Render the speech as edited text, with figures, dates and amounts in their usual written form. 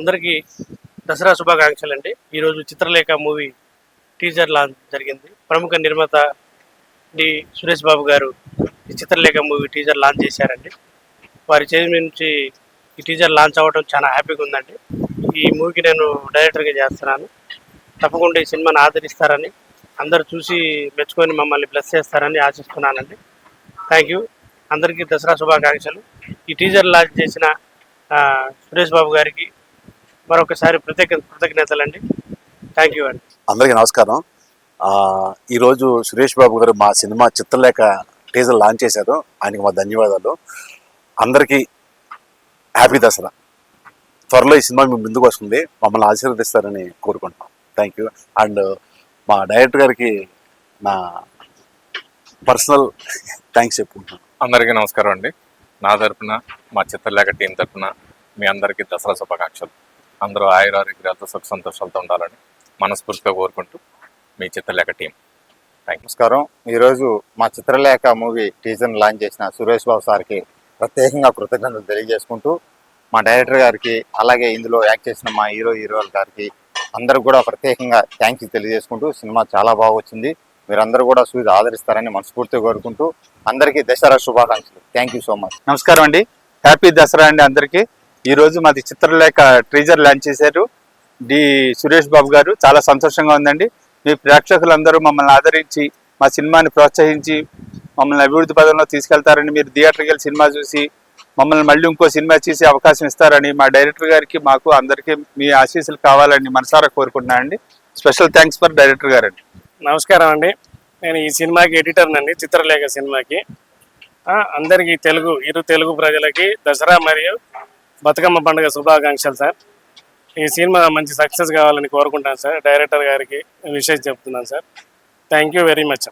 అందరికీ దసరా శుభాకాంక్షలు అండి. ఈరోజు చిత్రలేఖ మూవీ టీజర్ లాంచ్ జరిగింది. ప్రముఖ నిర్మాత డి సురేష్ బాబు గారు ఈ చిత్రలేఖ మూవీ టీజర్ లాంచ్ చేశారండి. వారి చేతి నుంచి ఈ టీజర్ లాంచ్ అవ్వడం చాలా హ్యాపీగా ఉందండి. ఈ మూవీకి నేను డైరెక్టర్గా చేస్తున్నాను. తప్పకుండా ఈ సినిమాని ఆదరిస్తారని, అందరూ చూసి మెచ్చుకొని మమ్మల్ని బ్లెస్ చేస్తారని ఆశిస్తున్నానండి. Thank you. అందరికీ దసరా శుభాకాంక్షలు. ఈ టీజర్ లాంచ్ చేసిన సురేష్ బాబు గారికి మరొకసారి కృతజ్ఞతలండి. థ్యాంక్ యూ అండి. అందరికీ నమస్కారం. ఈరోజు సురేష్ బాబు గారు మా సినిమా చిత్రలేఖ టీజర్ లాంచ్ చేశారు. ఆయనకి మా ధన్యవాదాలు. అందరికీ హ్యాపీ దసరా. త్వరలో ఈ సినిమా మీ ముందుకు వస్తుంది. మమ్మల్ని ఆశీర్వదిస్తారని కోరుకుంటున్నాం. Thank you. అండ్ మా డైరెక్టర్ గారికి నా పర్సనల్ థ్యాంక్స్ చెప్పుకుంటున్నాను. అందరికీ నమస్కారం అండి. నా తరపున, మా చిత్రలేఖ టీం తరపున మీ అందరికీ దసరా శుభాకాంక్షలు. అందరూ ఆయురారోగ్యాలతో సుఖ సంతోషాలతో ఉండాలని మనస్ఫూర్తిగా కోరుకుంటూ మీ చిత్రలేఖ టీం. నమస్కారం. ఈరోజు మా చిత్రలేఖ మూవీ టీజర్ లాంచ్ చేసిన సురేష్ బాబు సార్కి ప్రత్యేకంగా కృతజ్ఞతలు తెలియజేసుకుంటూ, మా డైరెక్టర్ గారికి, అలాగే ఇందులో యాక్ట్ చేసిన మా హీరోల గారికి అందరికి కూడా ప్రత్యేకంగా థ్యాంక్స్ తెలియజేసుకుంటూ, సినిమా చాలా బాగా వచ్చింది. మీరందరూ కూడా చూసి ఆదరిస్తారని మనస్ఫూర్తిగా కోరుకుంటూ అందరికీ దసరా శుభాకాంక్షలు. Thank you so much. నమస్కారం అండి. హ్యాపీ దసరా అండి అందరికీ. ఈరోజు మాది చిత్రలేఖ టీజర్ లాంచ్ చేశారు డి సురేష్ బాబు గారు. చాలా సంతోషంగా ఉందండి. మీ ప్రేక్షకులందరూ మమ్మల్ని ఆదరించి, మా సినిమాని ప్రోత్సహించి, మమ్మల్ని అభివృద్ధి పదంలో తీసుకెళ్తారని, మీరు థియేటర్కి వెళ్ళి సినిమా చూసి మమ్మల్ని మళ్ళీ ఇంకో సినిమా చేసే అవకాశం ఇస్తారని మా డైరెక్టర్ గారికి, మాకు అందరికీ మీ ఆశీస్సులు కావాలని మనసారా కోరుకుంటున్నాను అండి. స్పెషల్ థ్యాంక్స్ ఫర్ డైరెక్టర్ గారు అండి. నమస్కారం అండి. నేను ఈ సినిమాకి ఎడిటర్నండి, చిత్రలేఖ సినిమాకి. అందరికీ ఇరు తెలుగు ప్రజలకి దసరా మరియు బతుకమ్మ పండుగ శుభాకాంక్షలు సార్. ఈ సినిమా మంచి సక్సెస్ కావాలని కోరుకుంటాను సార్. డైరెక్టర్ గారికి విషయం చెప్తున్నాను sir. Thank you very much.